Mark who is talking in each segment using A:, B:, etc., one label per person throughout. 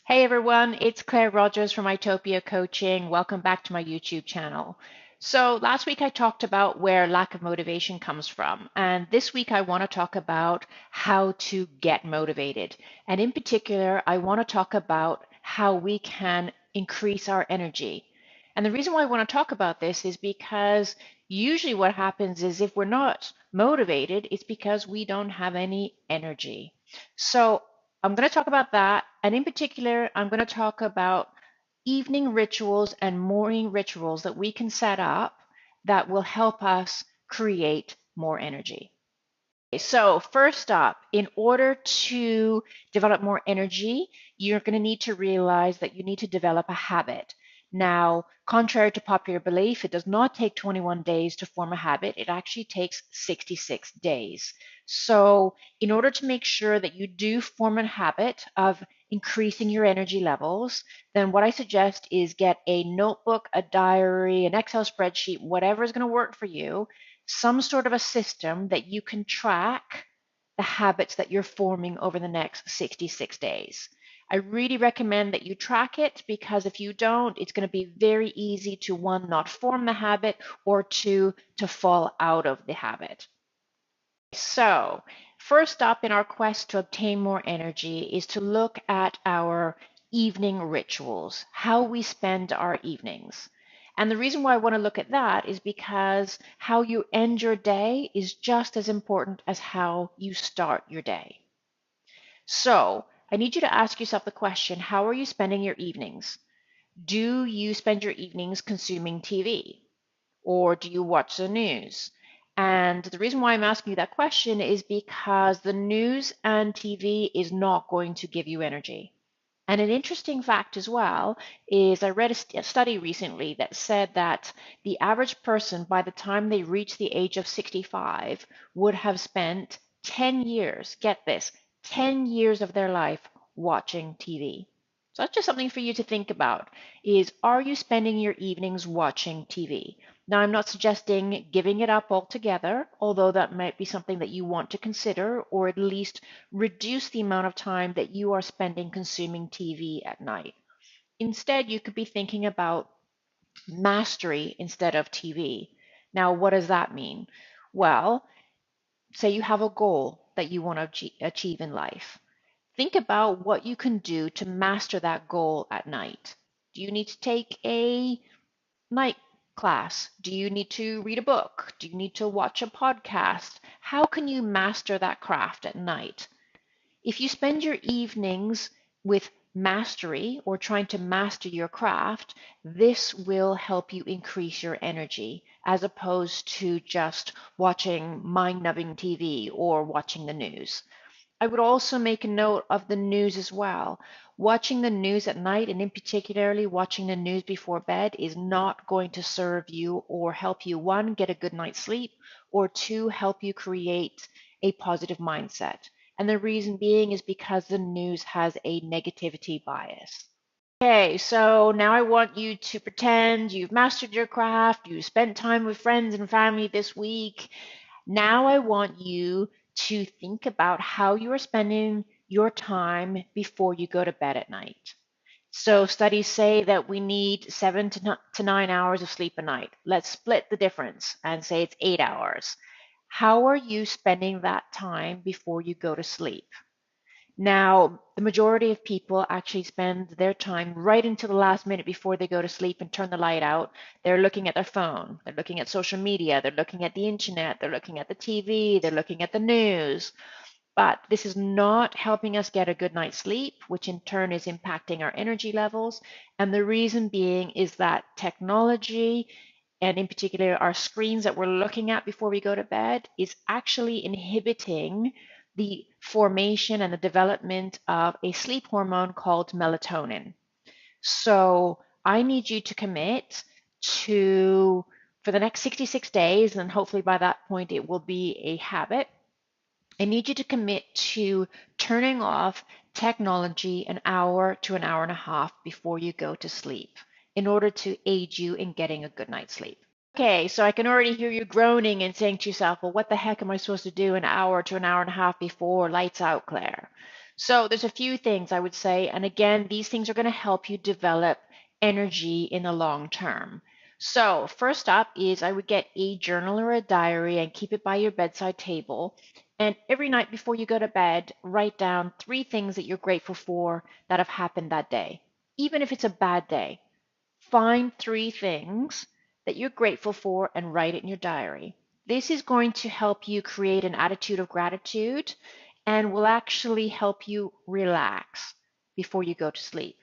A: Hey everyone, it's Claire Rogers from Itopia Coaching. Welcome back to my YouTube channel. So last week I talked about where lack of motivation comes from, and this week I want to talk about how to get motivated. And in particular, I want to talk about how we can increase our energy. And the reason why I want to talk about this is because usually what happens is if we're not motivated, it's because we don't have any energy. So I'm going to talk about that. And in particular, I'm going to talk about evening rituals and morning rituals that we can set up that will help us create more energy. So, first up, in order to develop more energy, you're going to need to realize that you need to develop a habit. Now, contrary to popular belief, it does not take 21 days to form a habit. It actually takes 66 days. So, in order to make sure that you do form a habit of increasing your energy levels, then what I suggest is get a notebook, a diary, an Excel spreadsheet, whatever is going to work for you, some sort of a system that you can track the habits that you're forming over the next 66 days. I really recommend that you track it because if you don't, it's going to be very easy to one, not form the habit, or two, to fall out of the habit. So, first up in our quest to obtain more energy is to look at our evening rituals, how we spend our evenings. And the reason why I want to look at that is because how you end your day is just as important as how you start your day. So, I need you to ask yourself the question, how are you spending your evenings? Do you spend your evenings consuming TV? Or do you watch the news? And the reason why I'm asking you that question is because the news and TV is not going to give you energy. And an interesting fact as well is I read a study recently that said that the average person, by the time they reach the age of 65, would have spent 10 years, get this, 10 years of their life watching TV. So that's just something for you to think about is, are you spending your evenings watching TV? Now, I'm not suggesting giving it up altogether, although that might be something that you want to consider, or at least reduce the amount of time that you are spending consuming TV at night. Instead, you could be thinking about mastery instead of TV. Now, what does that mean? Well, say you have a goal that you want to achieve in life. Think about what you can do to master that goal at night. Do you need to take a night class? Do you need to read a book? Do you need to watch a podcast? How can you master that craft at night? If you spend your evenings with mastery or trying to master your craft, this will help you increase your energy as opposed to just watching mind-numbing TV or watching the news. I would also make a note of the news as well. Watching the news at night, and in particularly watching the news before bed, is not going to serve you or help you, one, get a good night's sleep, or two, help you create a positive mindset. And the reason being is because the news has a negativity bias. Okay, so now I want you to pretend you've mastered your craft, you spent time with friends and family this week. Now I want you to think about how you are spending your time before you go to bed at night. So studies say that we need 7 to 9 hours of sleep a night. Let's split the difference and say it's 8 hours. How are you spending that time before you go to sleep? Now, the majority of people actually spend their time right until the last minute before they go to sleep and turn the light out. They're looking at their phone, they're looking at social media, they're looking at the internet, they're looking at the TV, they're looking at the news. But this is not helping us get a good night's sleep, which in turn is impacting our energy levels. And the reason being is that technology, and in particular our screens that we're looking at before we go to bed, is actually inhibiting the formation and the development of a sleep hormone called melatonin. So I need you to commit to, for the next 66 days, and hopefully by that point it will be a habit. I need you to commit to turning off technology an hour to an hour and a half before you go to sleep in order to aid you in getting a good night's sleep. Okay, so I can already hear you groaning and saying to yourself, well, what the heck am I supposed to do an hour to an hour and a half before lights out, Claire? So there's a few things I would say, and again, these things are going to help you develop energy in the long term. So first up is I would get a journal or a diary and keep it by your bedside table. And every night before you go to bed, write down 3 things that you're grateful for that have happened that day. Even if it's a bad day, find 3 things that you're grateful for and write it in your diary. This is going to help you create an attitude of gratitude and will actually help you relax before you go to sleep.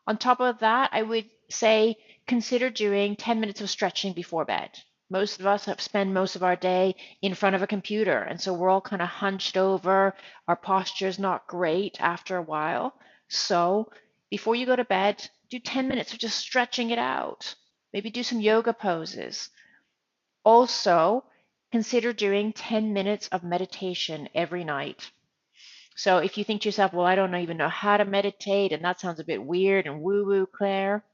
A: On top of that, I would say consider doing 10 minutes of stretching before bed. Most of us have spent most of our day in front of a computer, and so we're all kind of hunched over. Our posture is not great after a while. So before you go to bed, do 10 minutes of just stretching it out. Maybe do some yoga poses. Also, consider doing 10 minutes of meditation every night. So if you think to yourself, well, I don't even know how to meditate, and that sounds a bit weird and woo-woo, Claire.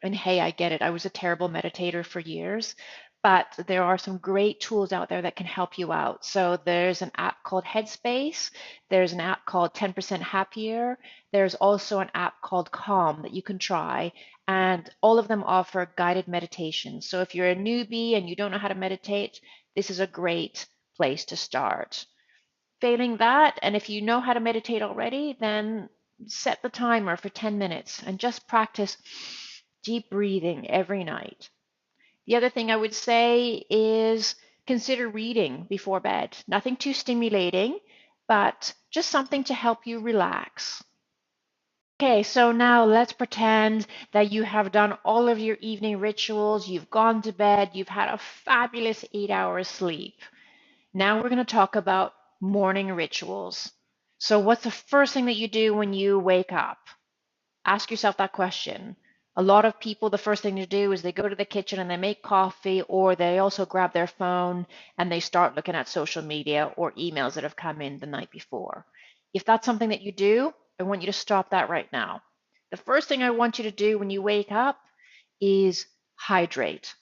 A: And hey, I get it. I was a terrible meditator for years, but there are some great tools out there that can help you out. So there's an app called Headspace. There's an app called 10% Happier. There's also an app called Calm that you can try. And all of them offer guided meditation. So if you're a newbie and you don't know how to meditate, this is a great place to start. Failing that, and if you know how to meditate already, then set the timer for 10 minutes and just practice deep breathing every night. The other thing I would say is consider reading before bed. Nothing too stimulating, but just something to help you relax. Okay, so now let's pretend that you have done all of your evening rituals, you've gone to bed, you've had a fabulous 8 hours sleep. Now we're going to talk about morning rituals. So, what's the first thing that you do when you wake up? Ask yourself that question. A lot of people, the first thing to do is they go to the kitchen and they make coffee, or they also grab their phone and they start looking at social media or emails that have come in the night before. If that's something that you do, I want you to stop that right now. The first thing I want you to do when you wake up is hydrate.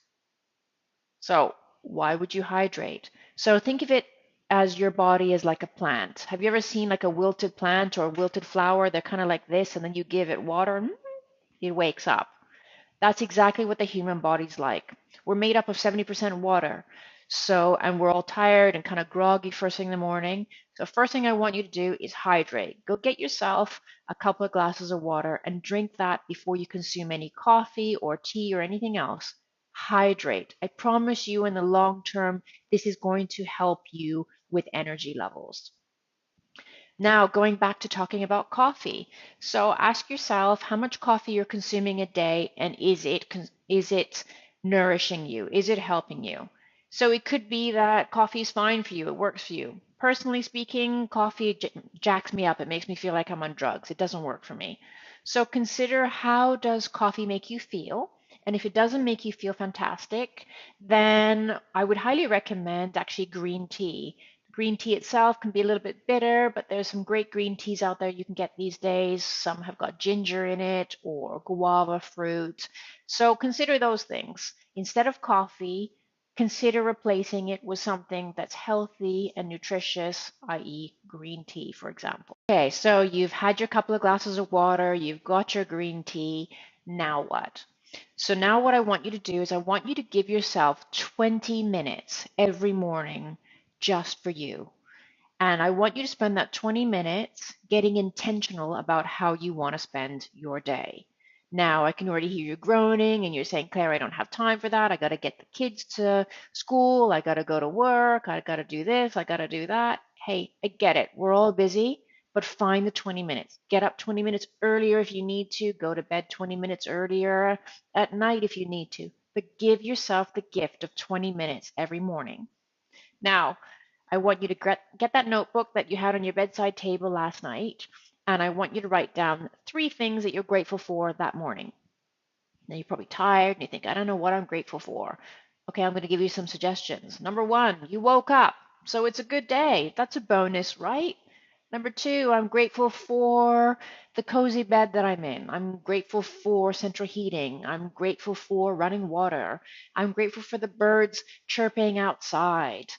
A: So, why would you hydrate? So, think of it as your body is like a plant. Have you ever seen like a wilted plant or a wilted flower? They're kind of like this, and then you give it water and it wakes up. That's exactly what the human body's like. We're made up of 70% water. So, and we're all tired and kind of groggy first thing in the morning. So, first thing I want you to do is hydrate. Go get yourself a couple of glasses of water and drink that before you consume any coffee or tea or anything else. Hydrate. I promise you, in the long term, this is going to help you with energy levels. Now, going back to talking about coffee. So ask yourself how much coffee you're consuming a day, and is it nourishing you? Is it helping you? So it could be that coffee is fine for you, it works for you. Personally speaking, coffee jacks me up. It makes me feel like I'm on drugs. It doesn't work for me. So consider, how does coffee make you feel? And if it doesn't make you feel fantastic, then I would highly recommend actually green tea. Green tea itself can be a little bit bitter, but there's some great green teas out there you can get these days. Some have got ginger in it or guava fruit. So consider those things. Instead of coffee, consider replacing it with something that's healthy and nutritious, i.e., green tea, for example. Okay, so you've had your couple of glasses of water, you've got your green tea. Now what? So now what I want you to do is I want you to give yourself 20 minutes every morning just for you. And I want you to spend that 20 minutes getting intentional about how you want to spend your day. Now, I can already hear you groaning and you're saying, Claire, I don't have time for that. I got to get the kids to school. I got to go to work. I got to do this. I got to do that. Hey, I get it. We're all busy, but find the 20 minutes. Get up 20 minutes earlier if you need to. Go to bed 20 minutes earlier at night if you need to. But give yourself the gift of 20 minutes every morning. Now, I want you to get that notebook that you had on your bedside table last night, and I want you to write down 3 things that you're grateful for that morning. Now, you're probably tired and you think, I don't know what I'm grateful for. Okay, I'm going to give you some suggestions. Number 1, you woke up, so it's a good day. That's a bonus, right? Number 2, I'm grateful for the cozy bed that I'm in. I'm grateful for central heating. I'm grateful for running water. I'm grateful for the birds chirping outside.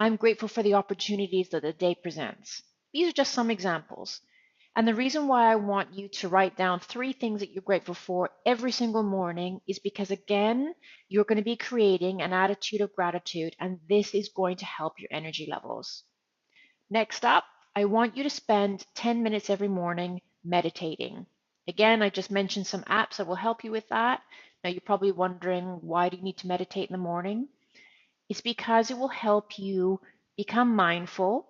A: I'm grateful for the opportunities that the day presents. These are just some examples. And the reason why I want you to write down 3 things that you're grateful for every single morning is because, again, you're going to be creating an attitude of gratitude, and this is going to help your energy levels. Next up, I want you to spend 10 minutes every morning meditating. Again, I just mentioned some apps that will help you with that. Now, you're probably wondering, why do you need to meditate in the morning? It's because it will help you become mindful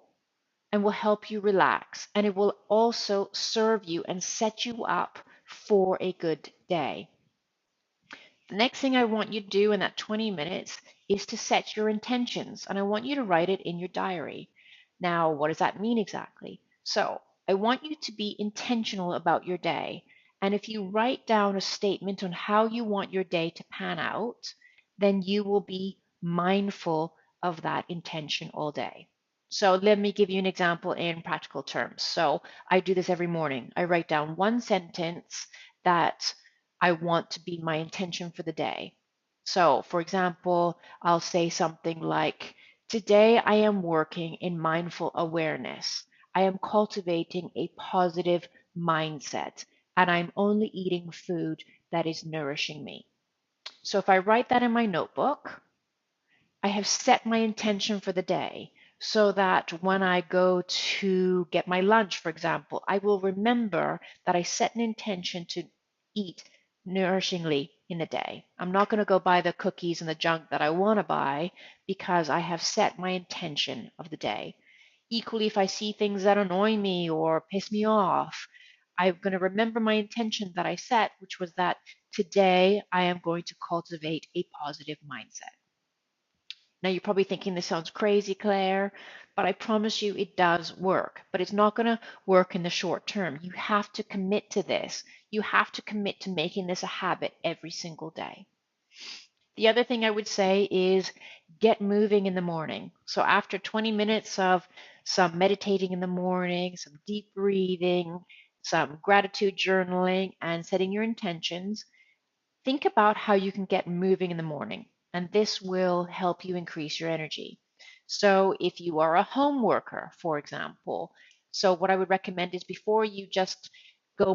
A: and will help you relax. And it will also serve you and set you up for a good day. The next thing I want you to do in that 20 minutes is to set your intentions, and I want you to write it in your diary. Now, what does that mean exactly? So, I want you to be intentional about your day. And if you write down a statement on how you want your day to pan out, then you will be mindful of that intention all day. So, let me give you an example in practical terms. So, I do this every morning. I write down one sentence that I want to be my intention for the day. So, for example, I'll say something like, today I am working in mindful awareness. I am cultivating a positive mindset, and I'm only eating food that is nourishing me. So, if I write that in my notebook, I have set my intention for the day so that when I go to get my lunch, for example, I will remember that I set an intention to eat nourishingly in the day. I'm not going to go buy the cookies and the junk that I want to buy because I have set my intention of the day. Equally, if I see things that annoy me or piss me off, I'm going to remember my intention that I set, which was that today I am going to cultivate a positive mindset. Now, you're probably thinking this sounds crazy, Claire, but I promise you it does work. But it's not going to work in the short term. You have to commit to this. You have to commit to making this a habit every single day. The other thing I would say is get moving in the morning. So after 20 minutes of some meditating in the morning, some deep breathing, some gratitude journaling, and setting your intentions, think about how you can get moving in the morning, and this will help you increase your energy. So, if you are a home worker, for example, so what I would recommend is before you just go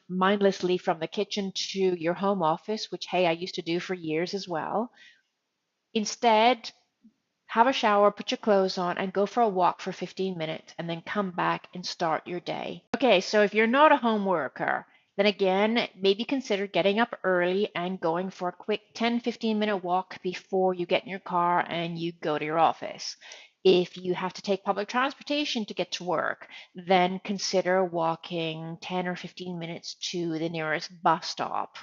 A: mindlessly from the kitchen to your home office, which, hey, I used to do for years as well, instead, have a shower, put your clothes on, and go for a walk for 15 minutes, and then come back and start your day. Okay, so if you're not a home worker, then again, maybe consider getting up early and going for a quick 10-15 minute walk before you get in your car and you go to your office. If you have to take public transportation to get to work, then consider walking 10 or 15 minutes to the nearest bus stop.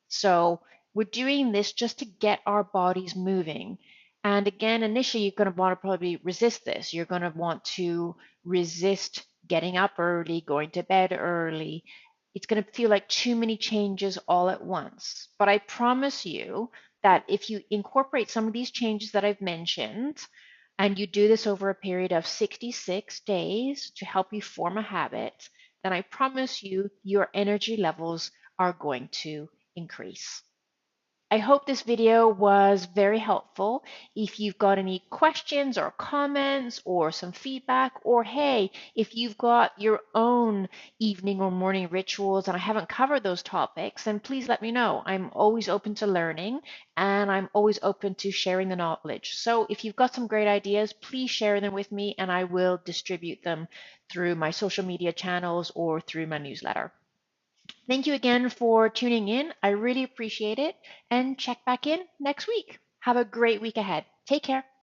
A: So we're doing this just to get our bodies moving. And again, initially, you're going to want to probably resist this. You're going to want to resist getting up early, going to bed early. It's going to feel like too many changes all at once. But I promise you that if you incorporate some of these changes that I've mentioned, and you do this over a period of 66 days to help you form a habit, then I promise you your energy levels are going to increase. I hope this video was very helpful. If you've got any questions or comments or some feedback, or hey, if you've got your own evening or morning rituals and I haven't covered those topics, then please let me know. I'm always open to learning and I'm always open to sharing the knowledge. So if you've got some great ideas, please share them with me and I will distribute them through my social media channels or through my newsletter. Thank you again for tuning in. I really appreciate it. And check back in next week. Have a great week ahead. Take care.